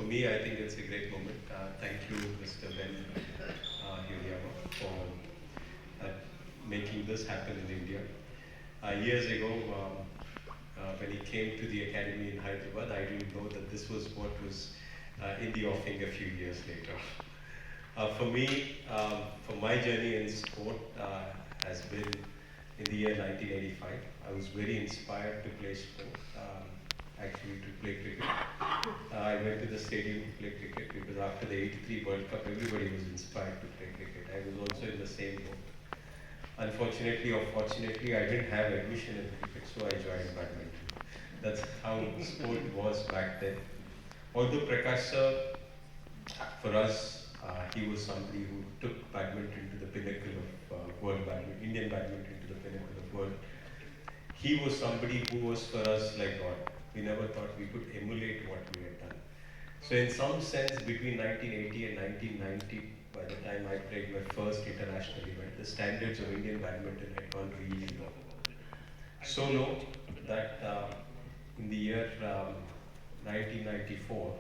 me, I think it's a great moment. Thank you, Mr. Ben Hiriyama, for uh, making this happen in India. Years ago, when he came to the academy in Hyderabad, I didn't know that this was what was in the offing a few years later. For me, for my journey in sport has been in the year 1985. I was very inspired to play sport, actually to play cricket. I went to the stadium to play cricket because after the '83 World Cup, everybody was inspired to play cricket. I was also in the same boat. Unfortunately or fortunately, I didn't have admission in cricket, so I joined badminton. That's how sport was back then. Although Prakash sir, for us, he was somebody who took badminton to the pinnacle of world badminton, Indian badminton to the pinnacle of world. He was somebody who was for us like God. We never thought we could emulate what we had done. So in some sense, between 1980 and 1990, by the time I played my first international event, the standards of Indian badminton had gone really low. So low that in the year 1994,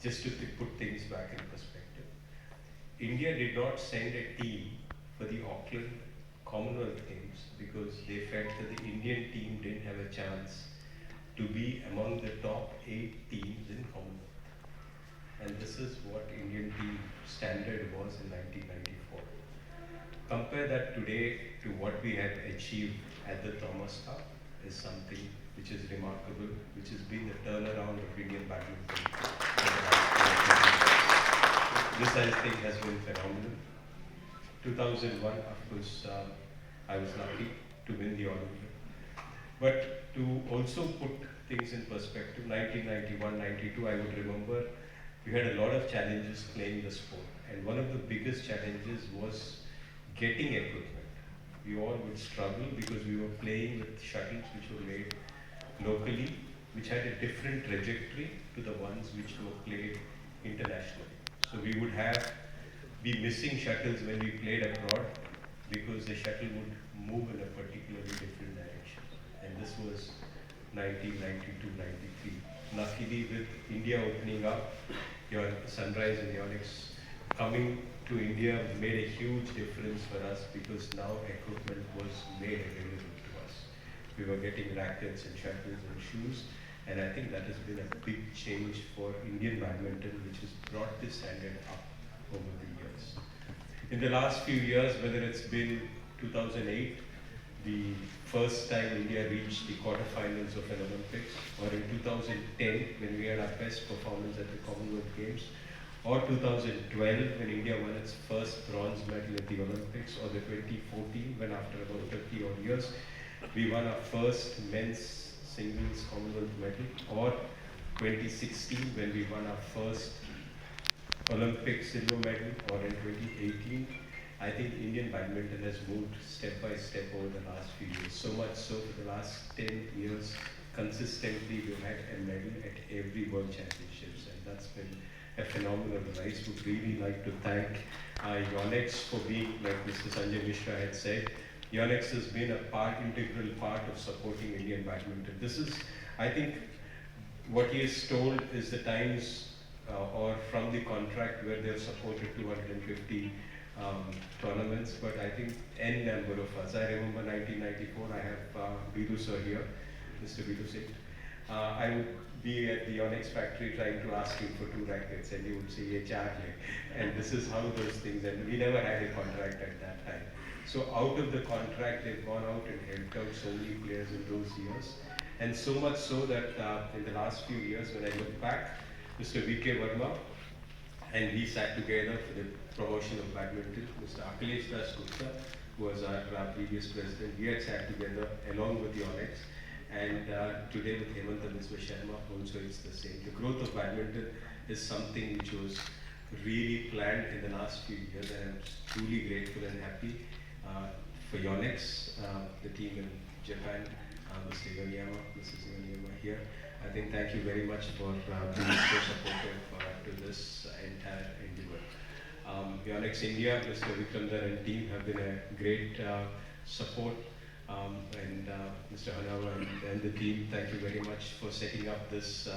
just to put things back in perspective, India did not send a team for the Auckland Commonwealth Games because they felt that the Indian team didn't have a chance to be among the top 8 teams in Commonwealth. And this is what Indian team standard was in 1994. Compare that today to what we have achieved at the Thomas Cup is something which is remarkable, which has been the turnaround of Indian badminton. This, I think, has been phenomenal. 2001, of course, I was lucky to win the Olympic. But to also put things in perspective, 1991, 92, I would remember we had a lot of challenges playing the sport. And one of the biggest challenges was getting equipment. We all would struggle because we were playing with shuttles which were made locally, which had a different trajectory to the ones which were played internationally. So we would be missing shuttles when we played abroad because the shuttle would move in a particularly different direction. And this was 1992, 93. Luckily, with India opening up, your Sunrise and Yonex coming to India made a huge difference for us because now equipment was made available to us. We were getting rackets and shuttles and shoes, and I think that has been a big change for Indian badminton, which has brought this standard up over the years. In the last few years, whether it's been 2008, the first time India reached the quarterfinals of an Olympics, or in 2010 when we had our best performance at the Commonwealth Games, or 2012 when India won its first bronze medal at the Olympics, or the 2014 when after about 30 odd years we won our first men's singles Commonwealth medal, or 2016 when we won our first Olympic silver medal, or in 2018. I think Indian badminton has moved step by step over the last few years. So much so for the last 10 years, consistently we've had a medal at every World Championships, and that's been a phenomenal rise. Would really like to thank Yonex for being, like Mr. Sanjay Mishra had said, Yonex has been a integral part of supporting Indian badminton. This is, I think, what he has told is the times or from the contract where they've supported 250 tournaments, but I think n number of us. I remember 1994, I have Bidu sir here, Mr. Bidu Singh. I would be at the Yonex factory trying to ask him for 2 rackets, and he would say, "Ye chaar le." And this is how those things, and we never had a contract at that time. So out of the contract, they've gone out and helped out so many players in those years. And so much so that in the last few years, when I look back, Mr. V.K. Verma, and we sat together for the promotion of badminton. Mr. Akhilesh Das Gupta, who was our previous president, we had sat together along with Yonex. And today with Hemanta Biswa Sharma, also it's the same. The growth of badminton is something which was really planned in the last few years, and I'm truly grateful and happy for Yonex, the team in Japan, Mr. Iwaniyama here. I think thank you very much for being so supportive to this entire endeavor. Yonex India, Mr. Vikramdar and team have been a great support, and Mr. Hanawa and the team, thank you very much for setting up this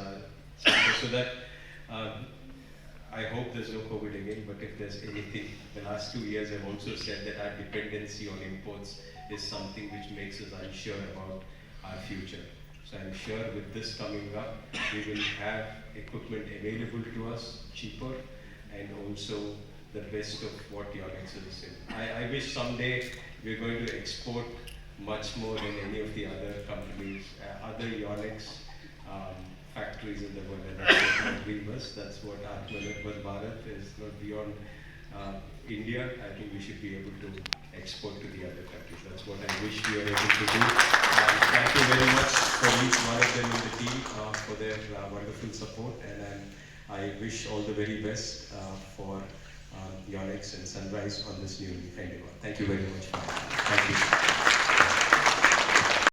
center so that I hope there's no COVID again, but if there's anything, the last 2 years I've also said that our dependency on imports is something which makes us unsure about our future. So I'm sure with this coming up, we will have equipment available to us cheaper and also the best of what Yonex is in. I wish someday we're going to export much more than any of the other companies, other Yonex factories in the world, and that's what my dream was. That's what Atmanirbhar Bharat is, not beyond India. I think we should be able to export to the other countries. That's what I wish we were able to do. Thank you very much for each one of them in the team for their wonderful support, and I wish all the very best for Yonex and Sunrise on this new endeavor. Thank you very much. Thank you.